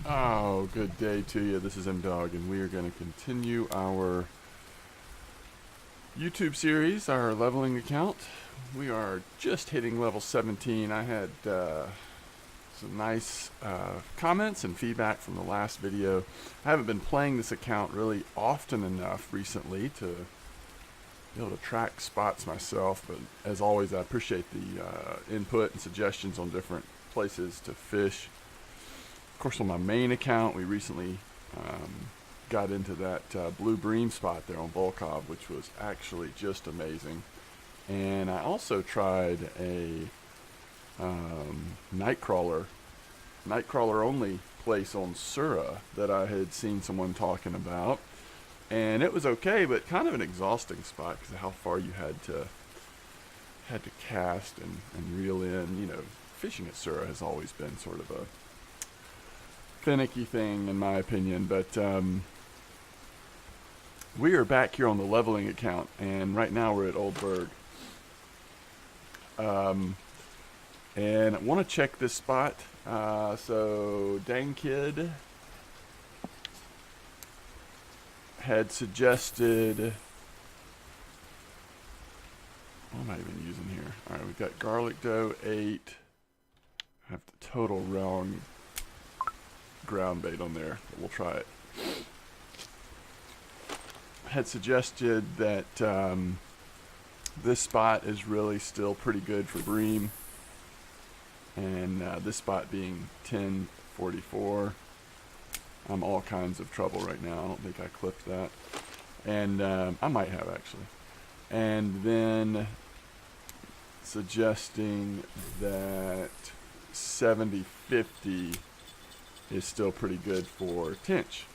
Oh, good day to you. This is M-Dog, and we are going to continue our YouTube series, our leveling account. We are just hitting level 17. I had some nice comments and feedback from the last video. I haven't been playing this account really often enough recently to be able to track spots myself, but as always, I appreciate the input and suggestions on different places to fish. Of course, on my main account, we recently got into that blue bream spot there on Volkov, which was actually just amazing. And I also tried a nightcrawler only place on Sura that I had seen someone talking about. And it was okay, but kind of an exhausting spot because of how far you had to cast and reel in. You know, fishing at Sura has always been sort of a finicky thing in my opinion, but we are back here on the leveling account, and right now we're at Old Burg. And I want to check this spot. So Dang Kid had suggested, what am I even using here? All right, we've got garlic dough 8. I have the total wrong ground bait on there, but we'll try it. Had suggested that this spot is really still pretty good for bream, and this spot being 1044. I'm all kinds of trouble right now. I don't think I clipped that, and I might have actually. And then suggesting that 7050 is still pretty good for tench.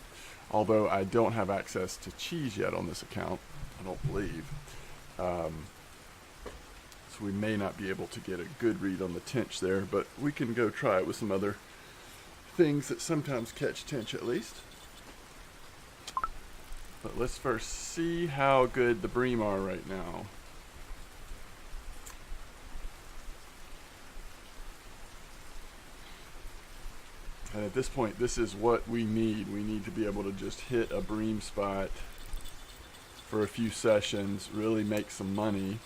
Although I don't have access to cheese yet on this account, I don't believe. So we may not be able to get a good read on the tench there, but we can go try it with some other things that sometimes catch tench at least. But let's first see how good the bream are right now. And at this point, this is what we need. We need to be able to just hit a bream spot for a few sessions, really make some money,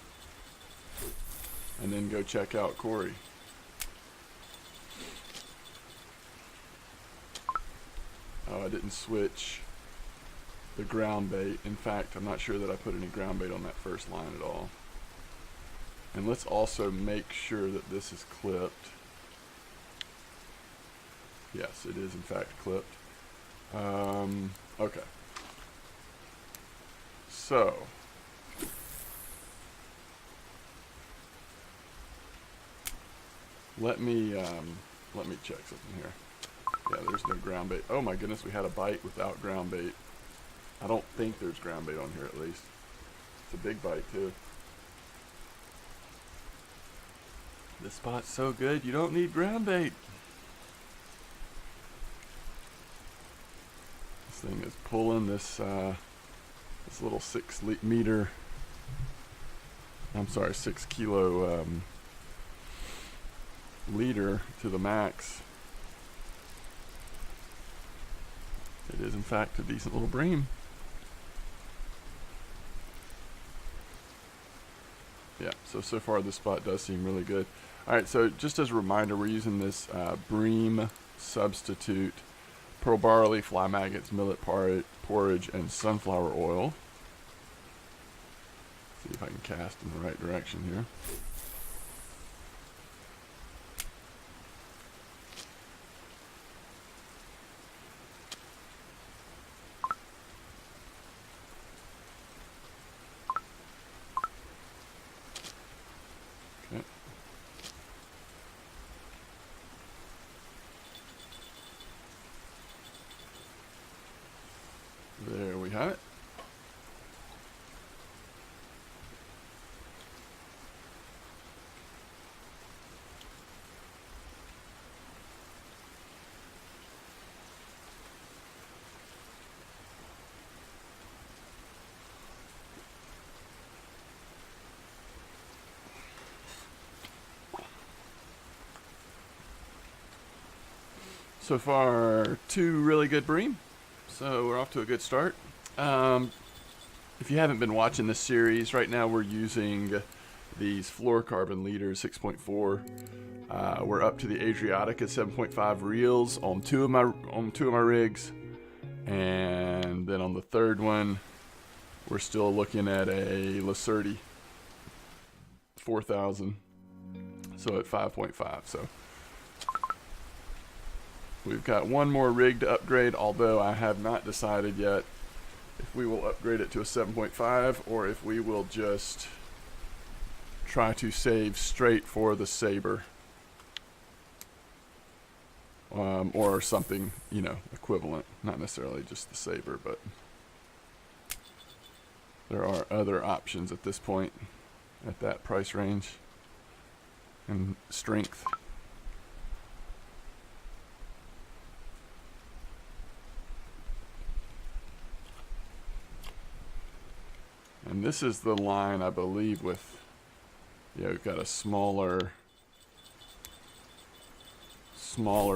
and then go check out Corey. Oh, I didn't switch the ground bait. In fact, I'm not sure that I put any ground bait on that first line at all. And let's also make sure that this is clipped. Yes, it is in fact clipped. Okay. So let me check something here. Yeah, there's no ground bait. Oh my goodness, we had a bite without ground bait. I don't think there's ground bait on here at least. It's a big bite too. This spot's so good, you don't need ground bait. This thing is pulling this this little 6 kilo leader to the max. It is in fact a decent little bream. Yeah, so far this spot does seem really good. Alright, so just as a reminder, we're using this bream substitute: pearl barley, fly maggots, millet porridge, and sunflower oil. See if I can cast in the right direction here. Okay. There we have it. So far, 2 really good Bream. So we're off to a good start. If you haven't been watching this series, right now we're using these fluorocarbon leaders 6.4. We're up to the Adriatic at 7.5 reels on two of my rigs, and then on the third one, we're still looking at a Lacerti 4000. So at 5.5. So we've got one more rig to upgrade, although I have not decided yet if we will upgrade it to a 7.5 or if we will just try to save straight for the Saber, or something, you know, equivalent. Not necessarily just the Saber, but there are other options at this point at that price range and strength. And this is the line, I believe, with, yeah, we've got a smaller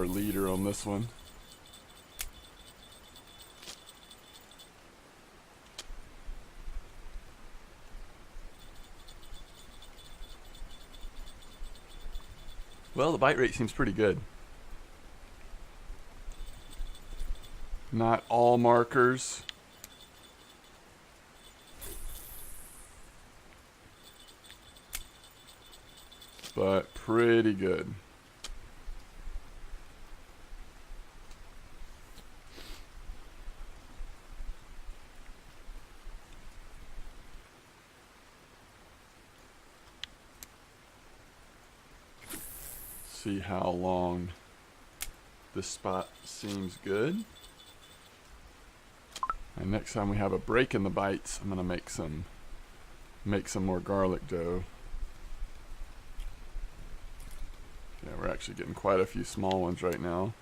leader on this one. Well, the bite rate seems pretty good. Not all markers. But pretty good. See how long this spot seems good. And next time we have a break in the bites, I'm gonna make some more garlic dough. Yeah, we're actually getting quite a few small ones right now.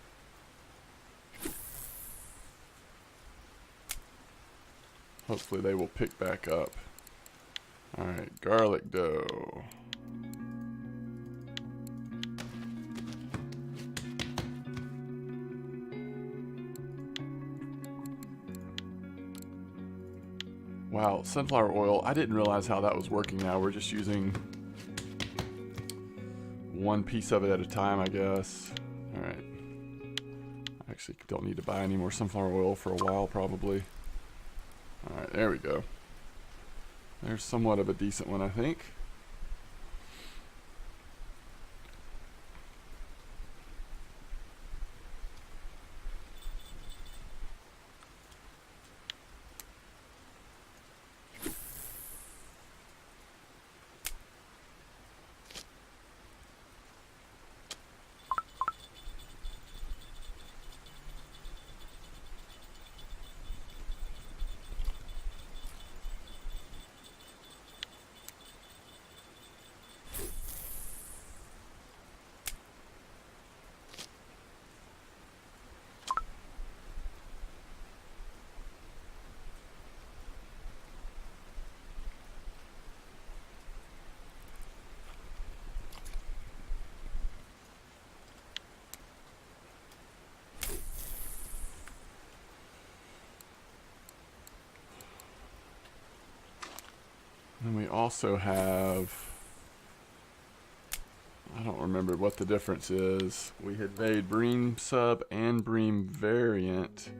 Hopefully they will pick back up. Alright, garlic dough. Wow, sunflower oil. I didn't realize how that was working now. We're just using one piece of it at a time, I guess. Alright. I actually don't need to buy any more sunflower oil for a while, probably. Alright, there we go. There's somewhat of a decent one, I think. And we also have, I don't remember what the difference is. We had made Bream sub and Bream variant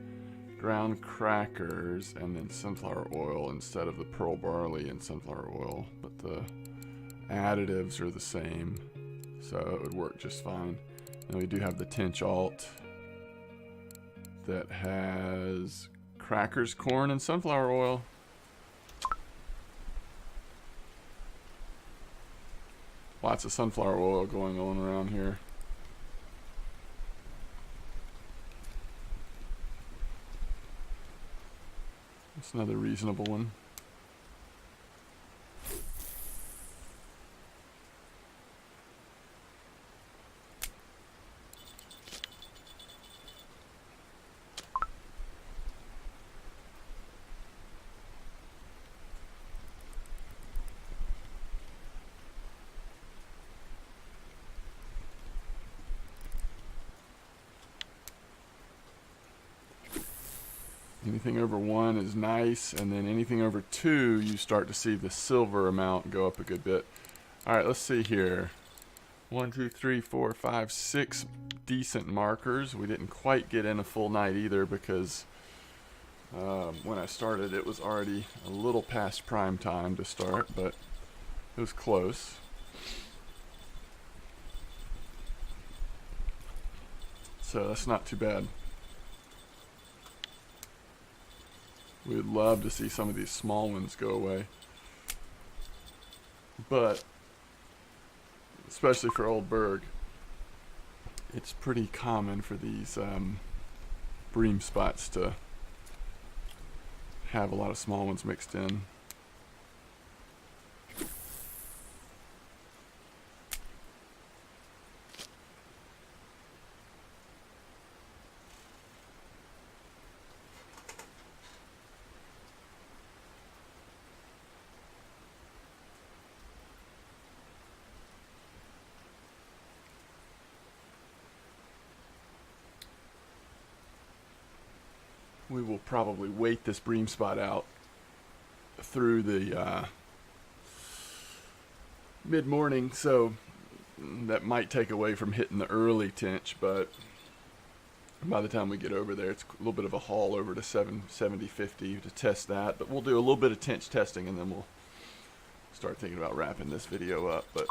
ground crackers and then sunflower oil instead of the pearl barley and sunflower oil, but the additives are the same, so it would work just fine. And we do have the Tinch Alt that has crackers, corn, and sunflower oil. Lots of sunflower oil going on around here. That's another reasonable one. Anything over 1 is nice, and then anything over 2, you start to see the silver amount go up a good bit. All right, let's see here. 1, 2, 3, 4, 5, 6 decent markers. We didn't quite get in a full night either because when I started it was already a little past prime time to start, but it was close. So that's not too bad. We'd love to see some of these small ones go away. But, especially for Old Burg, it's pretty common for these bream spots to have a lot of small ones mixed in. We will probably wait this bream spot out through the mid-morning, so that might take away from hitting the early tinch, but by the time we get over there, it's a little bit of a haul over to 770-50 to test that. But we'll do a little bit of tinch testing, and then we'll start thinking about wrapping this video up. But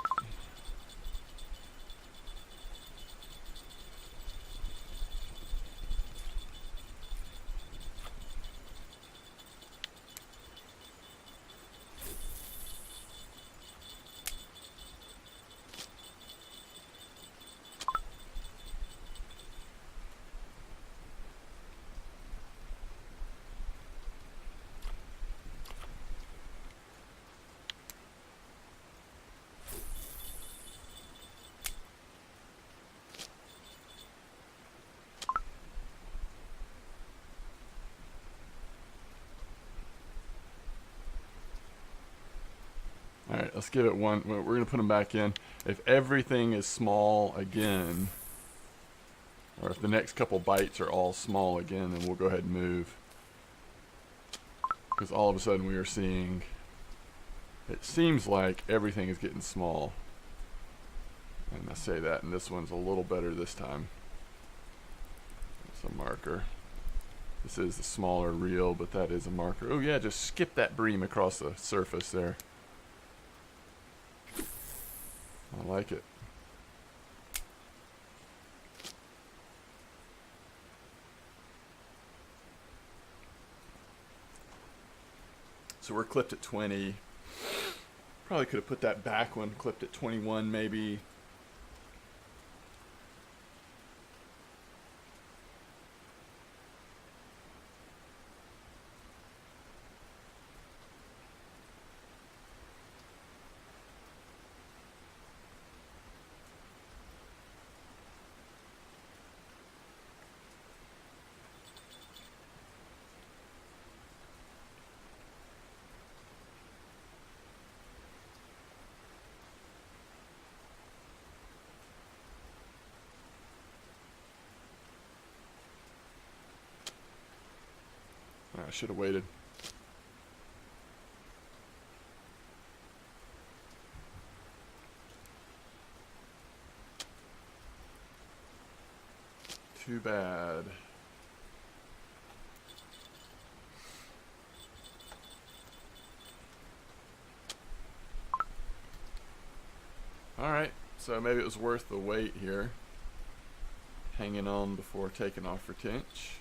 all right, let's give it one. We're going to put them back in. If everything is small again, or if the next couple bites are all small again, then we'll go ahead and move. Because all of a sudden we are seeing, it seems like everything is getting small. And I say that, and this one's a little better this time. It's a marker. This is the smaller reel, but that is a marker. Oh yeah, just skip that bream across the surface there. I like it. So we're clipped at 20. Probably could have put that back one, clipped at 21 maybe. I should have waited. Too bad. Alright, so maybe it was worth the wait here. Hanging on before taking off for tinch.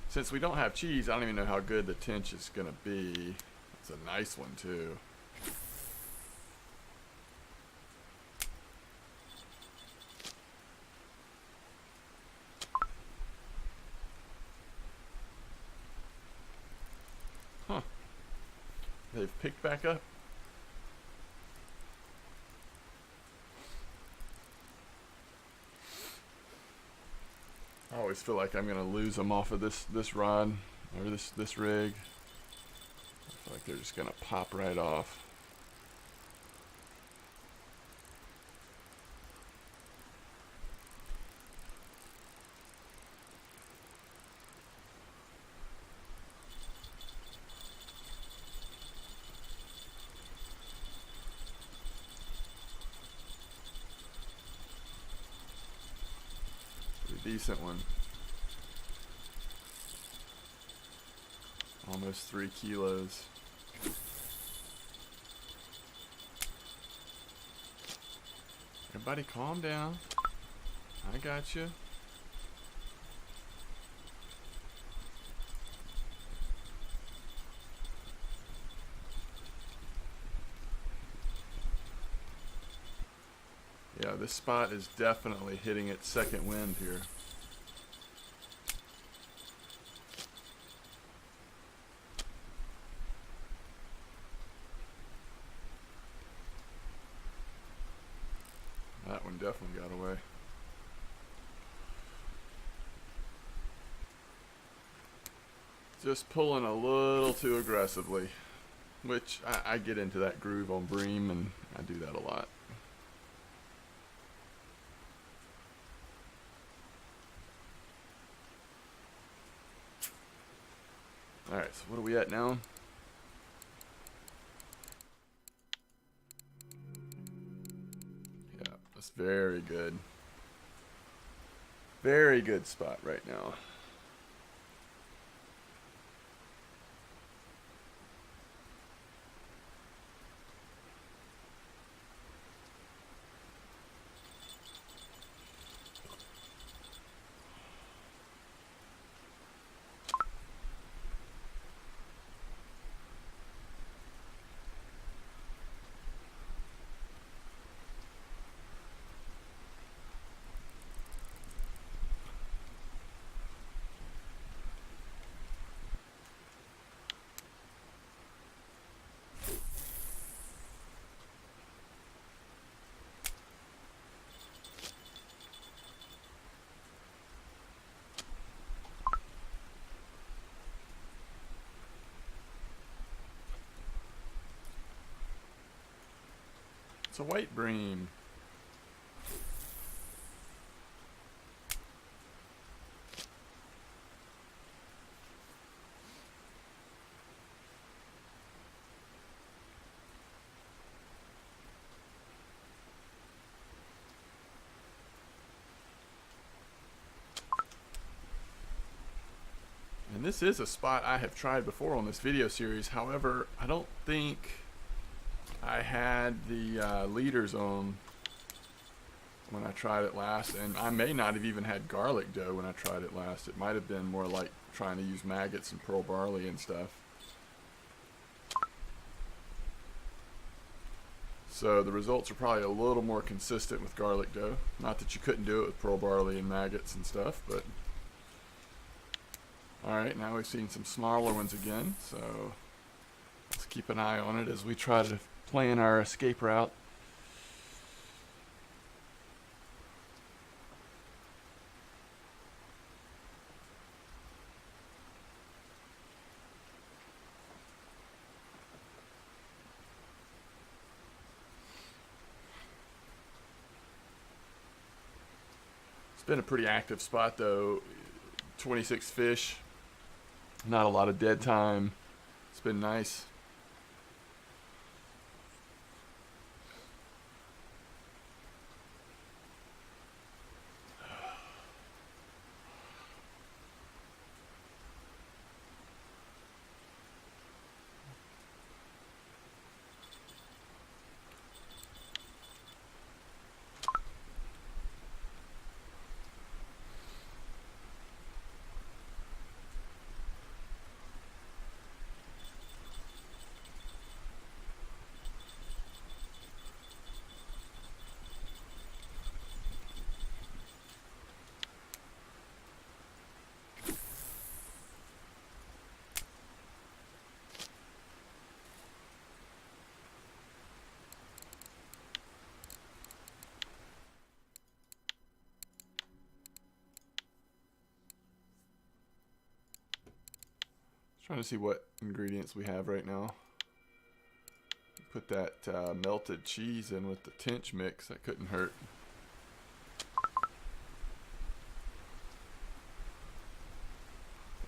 Since we don't have cheese, I don't even know how good the tinch is going to be. It's a nice one, too. Huh. They've picked back up. I always feel like I'm going to lose them off of this rod or this rig. I feel like they're just going to pop right off. decent one. Almost 3 kilos. Everybody calm down. I got you. Yeah, this spot is definitely hitting its second wind here. That one definitely got away. Just pulling a little too aggressively, which I get into that groove on Bream, and I do that a lot. Alright, so what are we at now? Yeah, that's very good. Very good spot right now. It's a white Bream. And this is a spot I have tried before on this video series. However, I don't think I had the leaders on when I tried it last, and I may not have even had garlic dough when I tried it last. It might have been more like trying to use maggots and pearl barley and stuff. So the results are probably a little more consistent with garlic dough. Not that you couldn't do it with pearl barley and maggots and stuff, but alright, now we've seen some smaller ones again, so let's keep an eye on it as we try to plan our escape route. It's been a pretty active spot though. 26 fish, not a lot of dead time. It's been nice. Trying to see what ingredients we have right now. Put that melted cheese in with the tench mix. That couldn't hurt.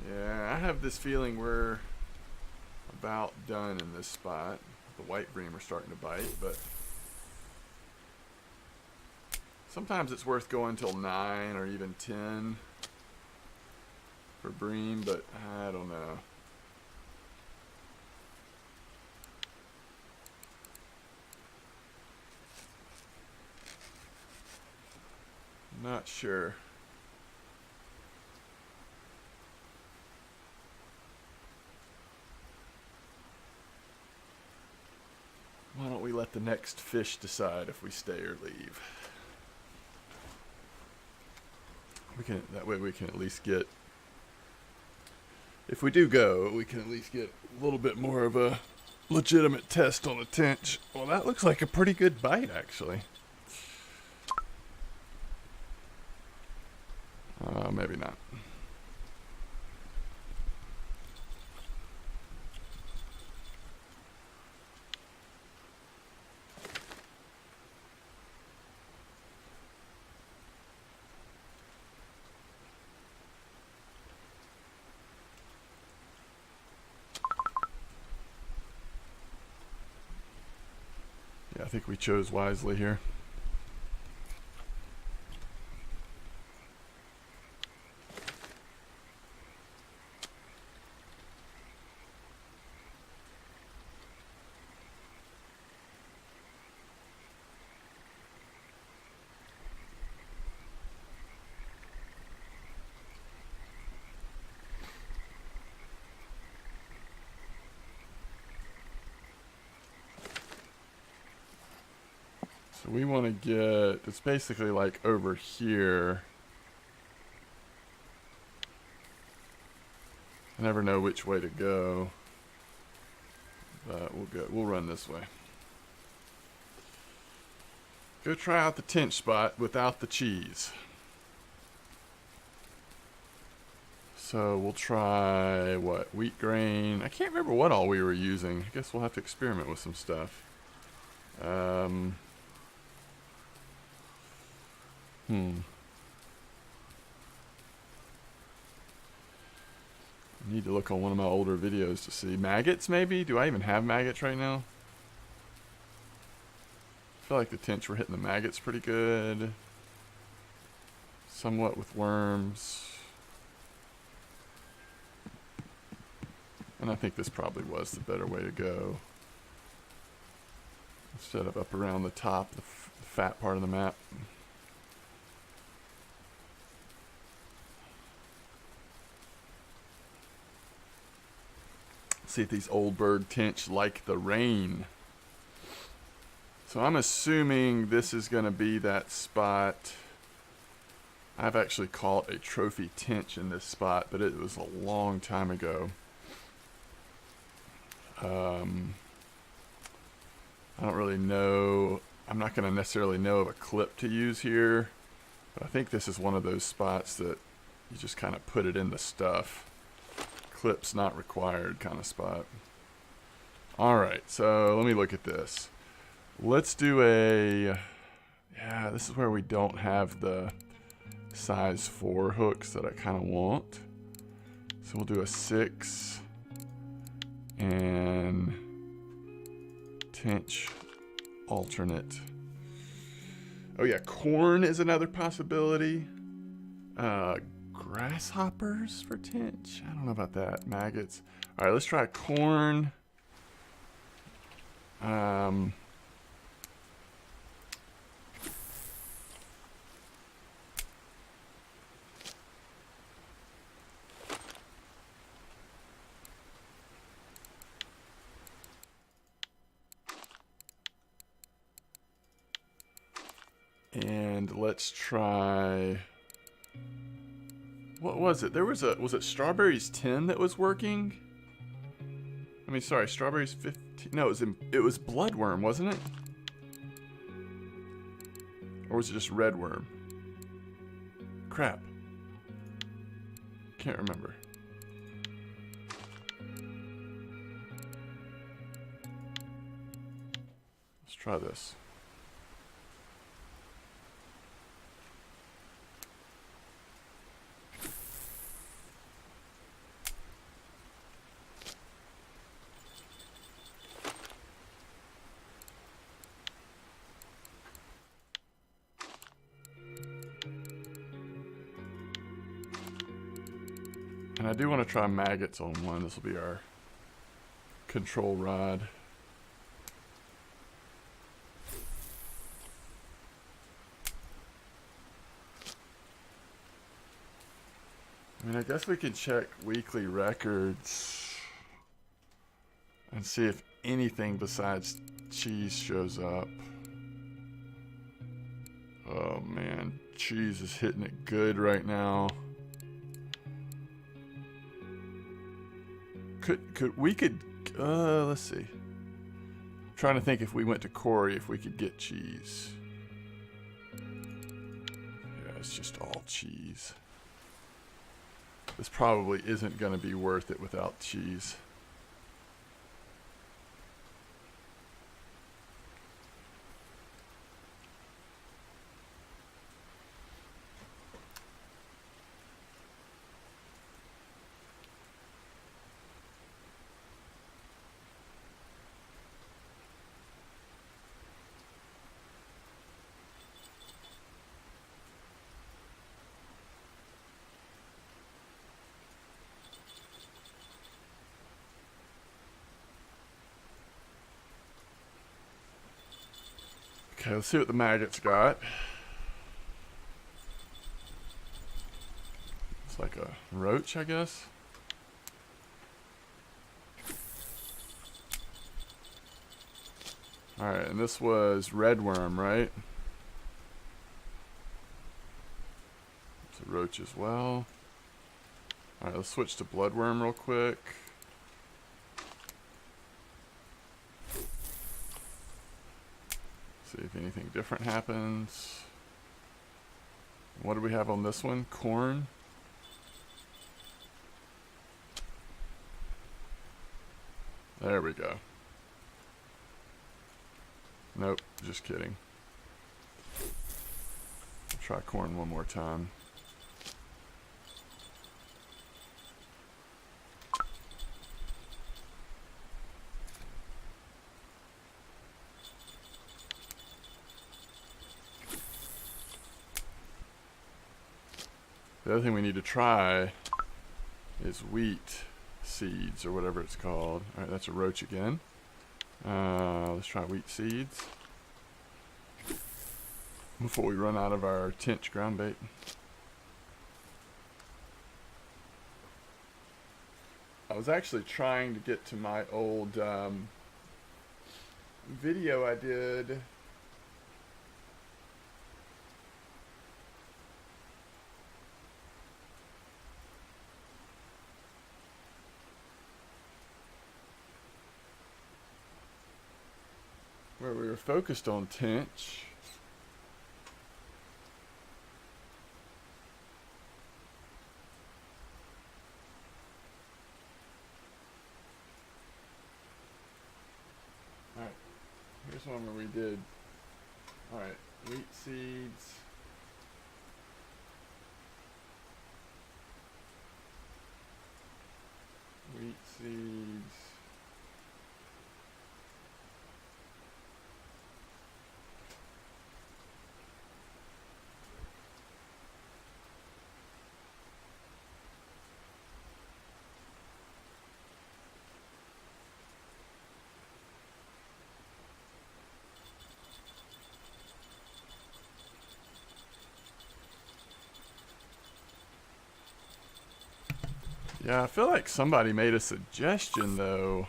Yeah, I have this feeling we're about done in this spot. The white bream are starting to bite, but Sometimes it's worth going till 9 or even 10 for Bream, but I don't know. Not sure. Why don't we let the next fish decide if we stay or leave? That way we can at least get, if we do go, we can at least get a little bit more of a legitimate test on the tench. Well, that looks like a pretty good bite, actually. Maybe not. Yeah, I think we chose wisely here. So we want to get, it's basically like over here. I never know which way to go, but we'll run this way. Go try out the tench spot without the cheese. So we'll try, what, wheat grain. I can't remember what all we were using. I guess we'll have to experiment with some stuff. I need to look on one of my older videos to see. Maggots, maybe? Do I even have maggots right now? I feel like the tench we're hitting the maggots pretty good. Somewhat with worms. And I think this probably was the better way to go. Instead of up around the top, the fat part of the map. See if these old Burg tench like the rain. So I'm assuming this is going to be that spot. I've actually caught a trophy tench in this spot, but it was a long time ago. I don't really know. I'm not going to necessarily know of a clip to use here, but I think this is one of those spots that you just kind of put it in the stuff. Clips not required kind of spot. Alright, so let me look at this. Let's do a, yeah, this is where we don't have the size 4 hooks that I kind of want. So we'll do a 6 and tench alternate. Oh yeah, corn is another possibility. Grasshoppers for tench? I don't know about that. Maggots. Alright, let's try corn. And let's try, what was it? There was it Strawberries 10 that was working? I mean, sorry, Strawberries 15. No, it was Bloodworm, wasn't it? Or was it just Redworm? Crap. Can't remember. Let's try this. And I do want to try maggots on one. This will be our control rod. I mean, I guess we could check weekly records and see if anything besides cheese shows up. Oh man, cheese is hitting it good right now. Let's see. I'm trying to think if we went to Corey if we could get cheese. Yeah, it's just all cheese. This probably isn't going to be worth it without cheese. Okay, let's see what the maggots got. It's like a roach, I guess. Alright, and this was red worm, right? It's a roach as well. Alright, let's switch to bloodworm real quick. See if anything different happens. What do we have on this one? Corn. There we go. Nope, just kidding. I'll try corn one more time. The other thing we need to try is wheat seeds or whatever it's called. Alright, that's a roach again. Let's try wheat seeds before we run out of our tench ground bait. I was actually trying to get to my old video I did where we were focused on tench. Alright, here's one where we did, alright, wheat seeds. Wheat seeds. Yeah, I feel like somebody made a suggestion though.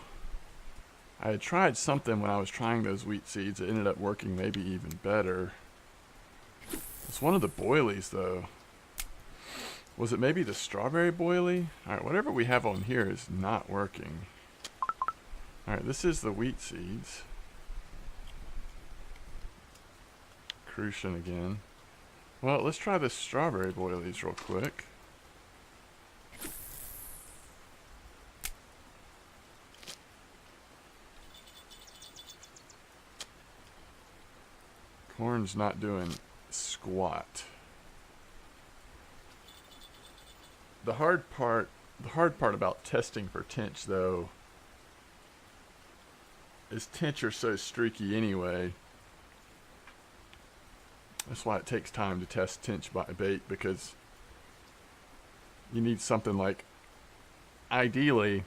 I had tried something when I was trying those wheat seeds. It ended up working maybe even better. It's one of the boilies though. Was it maybe the strawberry boilie? Alright, whatever we have on here is not working. Alright, this is the wheat seeds. Crucian again. Well, let's try the strawberry boilies real quick. Corn's not doing squat. The hard part about testing for tench though is tench are so streaky anyway. That's why it takes time to test tench by bait, because you need something like ideally,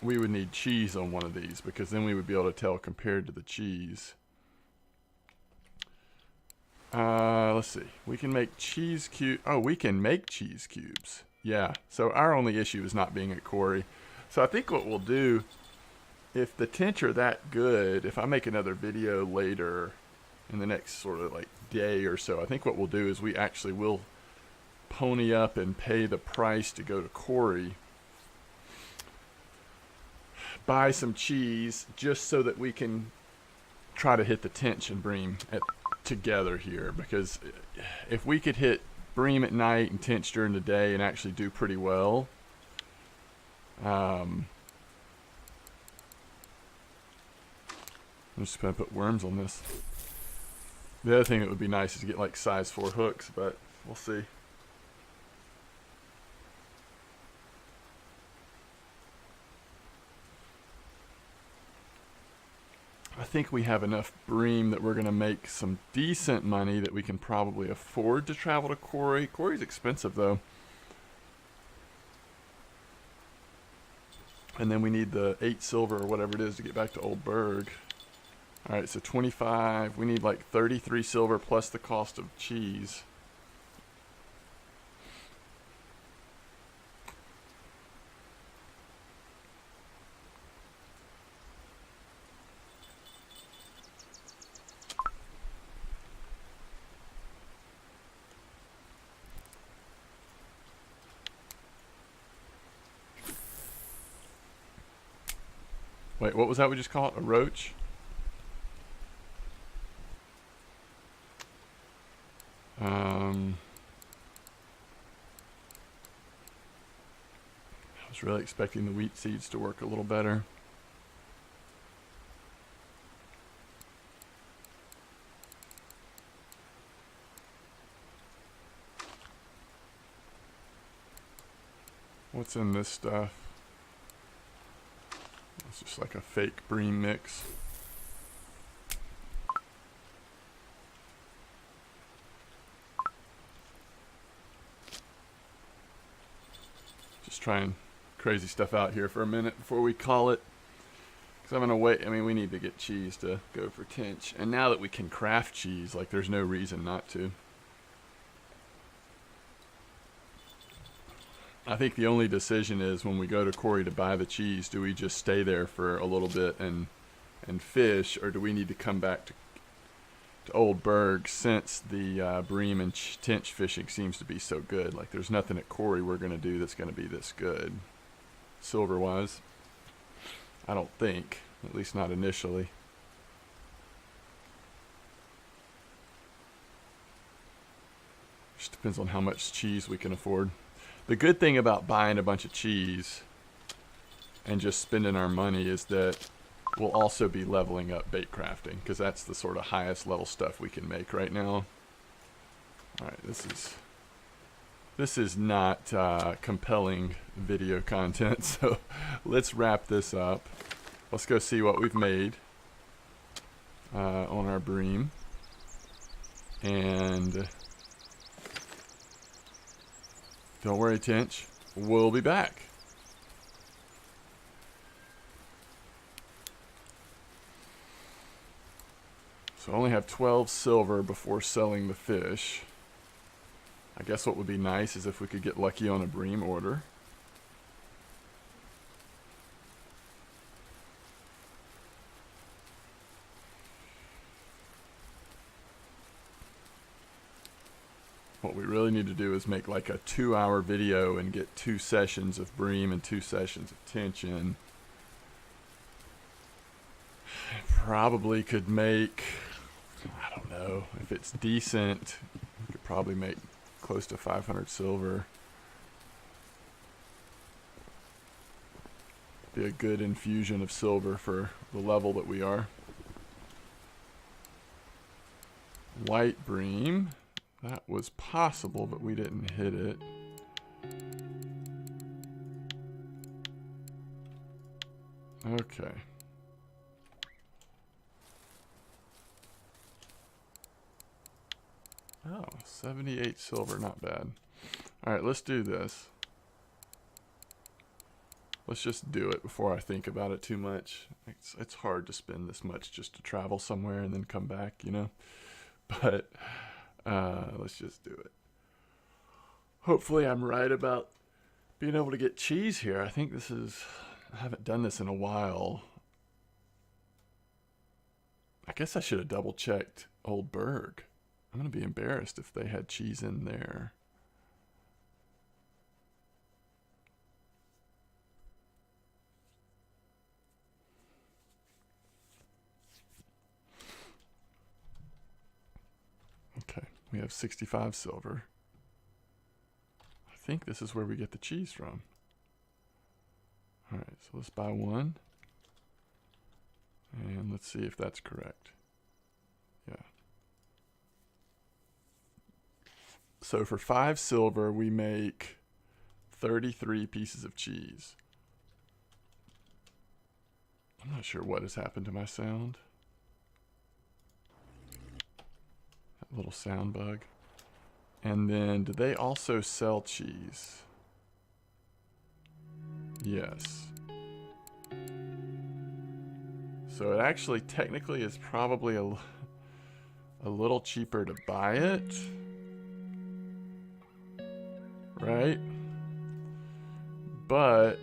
we would need cheese on one of these, because then we would be able to tell compared to the cheese. Let's see. We can make cheese cube. Oh, we can make cheese cubes. Yeah. So our only issue is not being at Quarry. So I think what we'll do, if the tinch are that good, if I make another video later in the next sort of like day or so, I think what we'll do is we actually will pony up and pay the price to go to Quarry, buy some cheese, just so that we can try to hit the tinch and Bream together here. Because if we could hit Bream at night and tinch during the day and actually do pretty well, I'm just going to put worms on this. The other thing that would be nice is to get like size 4 hooks, but we'll see. I think we have enough Bream that we're going to make some decent money that we can probably afford to travel to Quarry. Quarry's expensive though. And then we need the 8 silver or whatever it is to get back to Old Burg. Alright, so 25. We need like 33 silver plus the cost of cheese. Wait, what was that we just called? A roach? I was really expecting the wheat seeds to work a little better. What's in this stuff? It's just like a fake Bream mix. Just trying crazy stuff out here for a minute before we call it. Because I'm going to wait. I mean, we need to get cheese to go for tinch. And now that we can craft cheese, like there's no reason not to. I think the only decision is when we go to Quarry to buy the cheese, do we just stay there for a little bit and fish, or do we need to come back to Old Burg, since the Bream and tinch fishing seems to be so good? Like there's nothing at Quarry we're going to do that's going to be this good, silver wise. I don't think, at least not initially. Just depends on how much cheese we can afford. The good thing about buying a bunch of cheese and just spending our money is that we'll also be leveling up bait crafting, because that's the sort of highest level stuff we can make right now. Alright, this is not compelling video content, so let's wrap this up. Let's go see what we've made on our Bream. And don't worry, tinch, we'll be back. So I only have 12 silver before selling the fish. I guess what would be nice is if we could get lucky on a Bream order. What we really need to do is make like a 2-hour video and get 2 sessions of Bream and 2 sessions of tinch in. Probably could make, I don't know, if it's decent, we could probably make close to 500 silver. Be a good infusion of silver for the level that we are. White Bream. That was possible, but we didn't hit it. Okay. Oh, 78 silver, not bad. Alright, let's do this. let's just do it before I think about it too much. It's hard to spend this much just to travel somewhere and then come back, you know. But let's just do it. Hopefully I'm right about being able to get cheese here. I think this is, I haven't done this in a while. I guess I should have double checked Old Burg. I'm going to be embarrassed if they had cheese in there. Okay, we have 65 silver. I think this is where we get the cheese from. Alright, so let's buy one. And let's see if that's correct. Yeah. So for 5 silver, we make 33 pieces of cheese. I'm not sure what has happened to my sound. That little sound bug. And then, do they also sell cheese? Yes. So it actually technically is probably a little cheaper to buy it. Right? But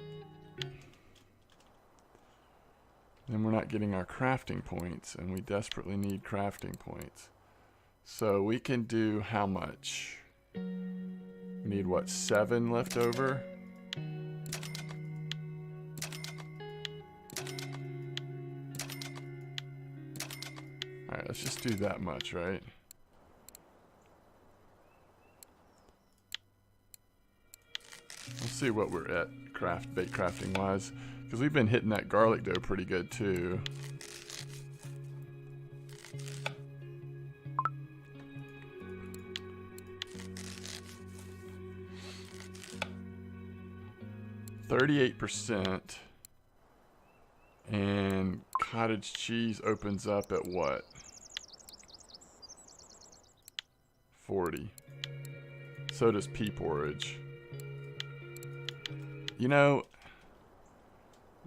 then we're not getting our crafting points, and we desperately need crafting points. So we can do how much? We need what, 7 left over? Alright, let's just do that much, right? Let's see what we're at bait crafting wise, because we've been hitting that garlic dough pretty good too. %, and cottage cheese opens up at what? 40. So does pea porridge. You know,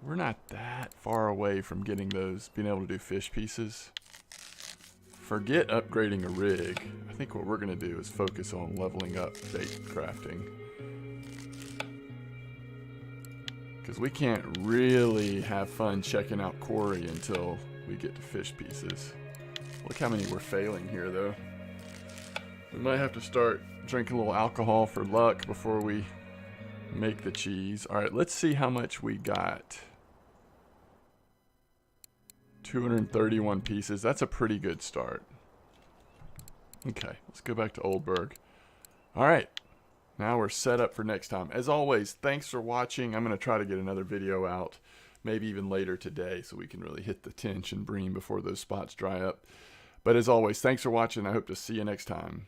we're not that far away from getting those, being able to do fish pieces. Forget upgrading a rig. I think what we're going to do is focus on leveling up bait crafting. Because we can't really have fun checking out quarry until we get to fish pieces. Look how many we're failing here, though. We might have to start drinking a little alcohol for luck before we make the cheese. Alright, let's see how much we got. 231 pieces. That's a pretty good start. Okay, let's go back to Old Burg. Alright, now we're set up for next time. As always, thanks for watching. I'm going to try to get another video out, maybe even later today, so we can really hit the Tinch and Bream before those spots dry up. But as always, thanks for watching. I hope to see you next time.